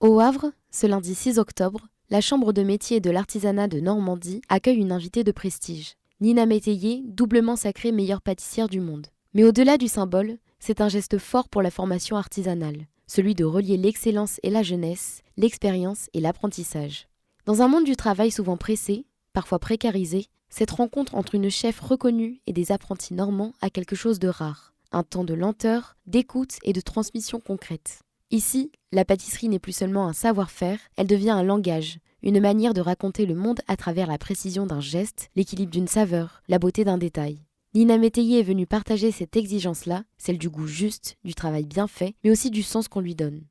Au Havre, ce lundi 6 octobre, la Chambre de métier et de l'artisanat de Normandie accueille une invitée de prestige. Nina Métayer, doublement sacrée meilleure pâtissière du monde. Mais au-delà du symbole, c'est un geste fort pour la formation artisanale, celui de relier l'excellence et la jeunesse, l'expérience et l'apprentissage. Dans un monde du travail souvent pressé, parfois précarisé, cette rencontre entre une chef reconnue et des apprentis normands a quelque chose de rare. Un temps de lenteur, d'écoute et de transmission concrète. Ici, la pâtisserie n'est plus seulement un savoir-faire, elle devient un langage, une manière de raconter le monde à travers la précision d'un geste, l'équilibre d'une saveur, la beauté d'un détail. Nina Métayer est venue partager cette exigence-là, celle du goût juste, du travail bien fait, mais aussi du sens qu'on lui donne.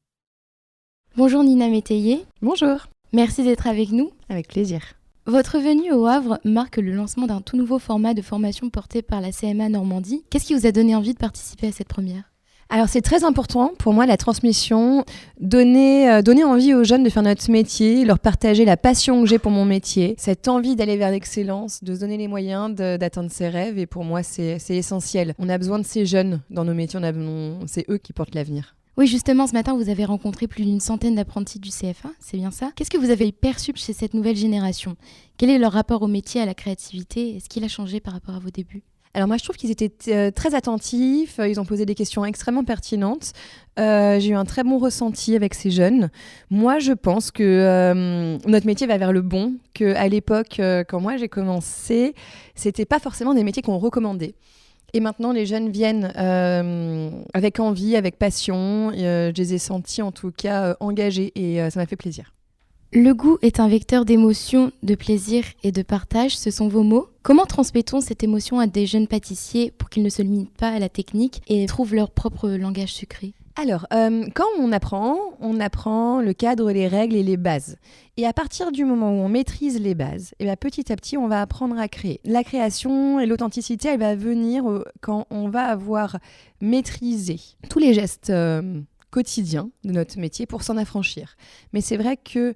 Bonjour Nina Métayer. Bonjour. Merci d'être avec nous. Avec plaisir. Votre venue au Havre marque le lancement d'un tout nouveau format de formation porté par la CMA Normandie. Qu'est-ce qui vous a donné envie de participer à cette première ? Alors c'est très important pour moi la transmission, donner envie aux jeunes de faire notre métier, leur partager la passion que j'ai pour mon métier, cette envie d'aller vers l'excellence, de se donner les moyens d'atteindre ses rêves et pour moi c'est essentiel. On a besoin de ces jeunes dans nos métiers, c'est eux qui portent l'avenir. Oui, justement, ce matin, vous avez rencontré plus d'une centaine d'apprentis du CFA, c'est bien ça ? Qu'est-ce que vous avez perçu chez cette nouvelle génération ? Quel est leur rapport au métier, à la créativité ? Est-ce qu'il a changé par rapport à vos débuts ? Alors moi, je trouve qu'ils étaient très attentifs, ils ont posé des questions extrêmement pertinentes. J'ai eu un très bon ressenti avec ces jeunes. Moi, je pense que notre métier va vers le bon, qu'à l'époque, quand moi j'ai commencé, c'était pas forcément des métiers qu'on recommandait. Et maintenant, les jeunes viennent avec envie, avec passion. Je les ai sentis en tout cas engagés et ça m'a fait plaisir. Le goût est un vecteur d'émotion, de plaisir et de partage, ce sont vos mots. Comment transmettons cette émotion à des jeunes pâtissiers pour qu'ils ne se limitent pas à la technique et trouvent leur propre langage sucré ? Alors, quand on apprend le cadre, les règles et les bases. Et à partir du moment où on maîtrise les bases, et bien petit à petit, on va apprendre à créer. La création et l'authenticité, elle va venir quand on va avoir maîtrisé tous les gestes quotidiens de notre métier pour s'en affranchir. Mais c'est vrai que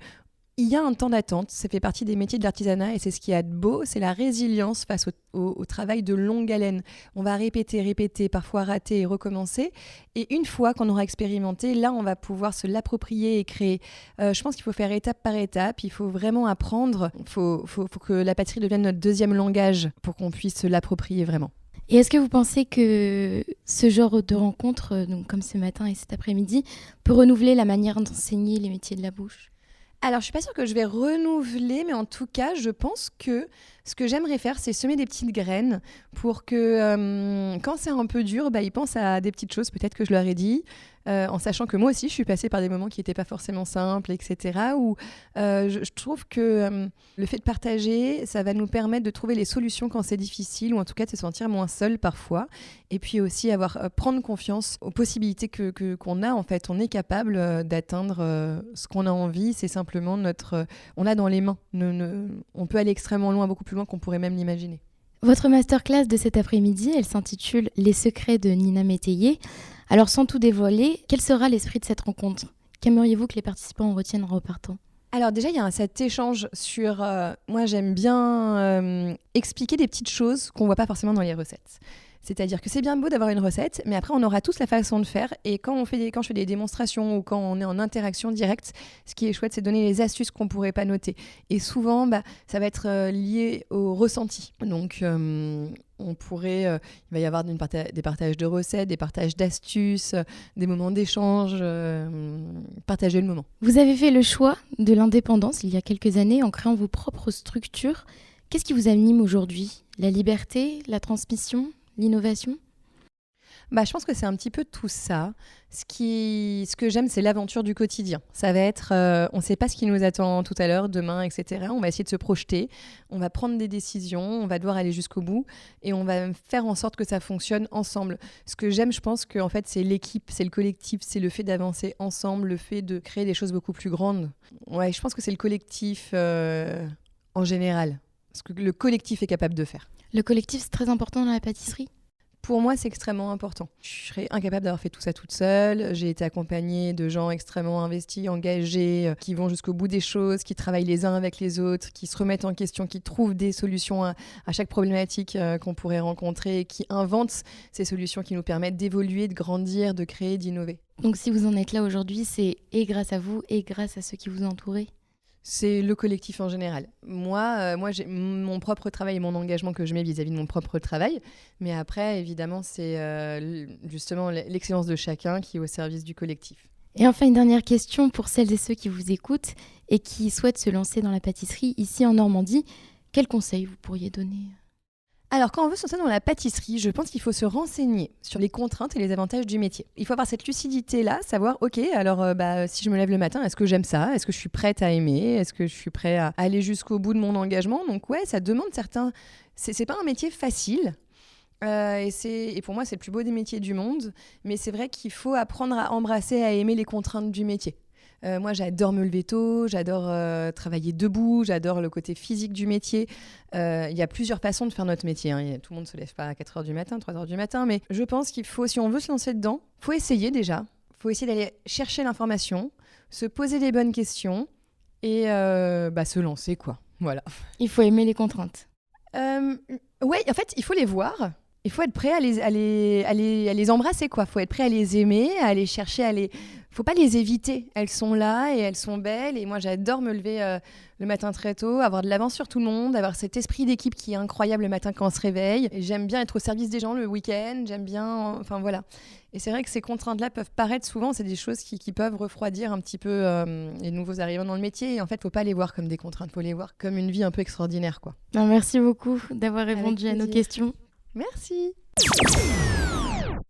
il y a un temps d'attente, ça fait partie des métiers de l'artisanat et c'est ce qu'il y a de beau, c'est la résilience face au travail de longue haleine. On va répéter, parfois rater et recommencer. Et une fois qu'on aura expérimenté, là, on va pouvoir se l'approprier et créer. Je pense qu'il faut faire étape par étape, il faut vraiment apprendre. Il faut que la pâtisserie devienne notre deuxième langage pour qu'on puisse se l'approprier vraiment. Et est-ce que vous pensez que ce genre de rencontre, donc comme ce matin et cet après-midi, peut renouveler la manière d'enseigner les métiers de la bouche ? Alors, je suis pas sûre que je vais renouveler, mais en tout cas, je pense que ce que j'aimerais faire, c'est semer des petites graines pour que quand c'est un peu dur, ils pensent à des petites choses, peut-être que je leur ai dit, en sachant que moi aussi, je suis passée par des moments qui n'étaient pas forcément simples, etc. Où je trouve que le fait de partager, ça va nous permettre de trouver les solutions quand c'est difficile, ou en tout cas de se sentir moins seul parfois. Et puis aussi prendre confiance aux possibilités qu'on a. En fait, on est capable d'atteindre ce qu'on a envie. C'est simplement on l'a dans les mains. On peut aller extrêmement loin, beaucoup plus loin qu'on pourrait même l'imaginer. Votre masterclass de cet après-midi, elle s'intitule « Les secrets de Nina Métayer ». Alors sans tout dévoiler, quel sera l'esprit de cette rencontre ? Qu'aimeriez-vous que les participants en retiennent en repartant ? Alors déjà, il y a cet échange sur... moi, j'aime bien expliquer des petites choses qu'on ne voit pas forcément dans les recettes. C'est-à-dire que c'est bien beau d'avoir une recette, mais après, on aura tous la façon de faire. Et quand je fais des démonstrations ou quand on est en interaction directe, ce qui est chouette, c'est de donner les astuces qu'on ne pourrait pas noter. Et souvent, ça va être lié au ressenti. Donc, il va y avoir des partages de recettes, des partages d'astuces, des moments d'échange, partager le moment. Vous avez fait le choix de l'indépendance il y a quelques années en créant vos propres structures. Qu'est-ce qui vous anime aujourd'hui ? La liberté, la transmission ? L'innovation ? Je pense que c'est un petit peu tout ça. Ce que j'aime, c'est l'aventure du quotidien. Ça va être, on ne sait pas ce qui nous attend tout à l'heure, demain, etc. On va essayer de se projeter, on va prendre des décisions, on va devoir aller jusqu'au bout et on va faire en sorte que ça fonctionne ensemble. Ce que j'aime, je pense que en fait, c'est l'équipe, c'est le collectif, c'est le fait d'avancer ensemble, le fait de créer des choses beaucoup plus grandes. Ouais, je pense que c'est le collectif en général, ce que le collectif est capable de faire. Le collectif, c'est très important dans la pâtisserie ? Pour moi, c'est extrêmement important. Je serais incapable d'avoir fait tout ça toute seule. J'ai été accompagnée de gens extrêmement investis, engagés, qui vont jusqu'au bout des choses, qui travaillent les uns avec les autres, qui se remettent en question, qui trouvent des solutions à chaque problématique qu'on pourrait rencontrer, qui inventent ces solutions qui nous permettent d'évoluer, de grandir, de créer, d'innover. Donc si vous en êtes là aujourd'hui, c'est et grâce à vous et grâce à ceux qui vous entourent. C'est le collectif en général. Moi, j'ai mon propre travail et mon engagement que je mets vis-à-vis de mon propre travail. Mais après, évidemment, c'est justement l'excellence de chacun qui est au service du collectif. Et enfin, une dernière question pour celles et ceux qui vous écoutent et qui souhaitent se lancer dans la pâtisserie ici en Normandie. Quels conseils vous pourriez donner ? Alors, quand on veut se lancer dans la pâtisserie, je pense qu'il faut se renseigner sur les contraintes et les avantages du métier. Il faut avoir cette lucidité-là, savoir, ok, alors si je me lève le matin, est-ce que j'aime ça ? Est-ce que je suis prête à aimer ? Est-ce que je suis prête à aller jusqu'au bout de mon engagement ? Donc ouais, ça demande certains... C'est pas un métier facile. Et pour moi, c'est le plus beau des métiers du monde. Mais c'est vrai qu'il faut apprendre à embrasser, à aimer les contraintes du métier. Moi, j'adore me lever tôt, j'adore travailler debout, j'adore le côté physique du métier. Il y a plusieurs façons de faire notre métier. Tout le monde ne se lève pas à 4h du matin, 3h du matin. Mais je pense qu'il faut, si on veut se lancer dedans, il faut essayer déjà. Il faut essayer d'aller chercher l'information, se poser les bonnes questions et se lancer, quoi. Voilà. Il faut aimer les contraintes. Oui, en fait, il faut les voir. Il faut être prêt à les embrasser, quoi. Il faut être prêt à les aimer, à les chercher, faut pas les éviter. Elles sont là et elles sont belles. Et moi, j'adore me lever le matin très tôt, avoir de l'avance sur tout le monde, avoir cet esprit d'équipe qui est incroyable le matin quand on se réveille. Et j'aime bien être au service des gens le week-end. J'aime bien... Enfin, voilà. Et c'est vrai que ces contraintes-là peuvent paraître souvent, c'est des choses qui peuvent refroidir un petit peu les nouveaux arrivants dans le métier. Et en fait, faut pas les voir comme des contraintes. Faut les voir comme une vie un peu extraordinaire, quoi. Merci beaucoup d'avoir répondu à nos questions. Merci.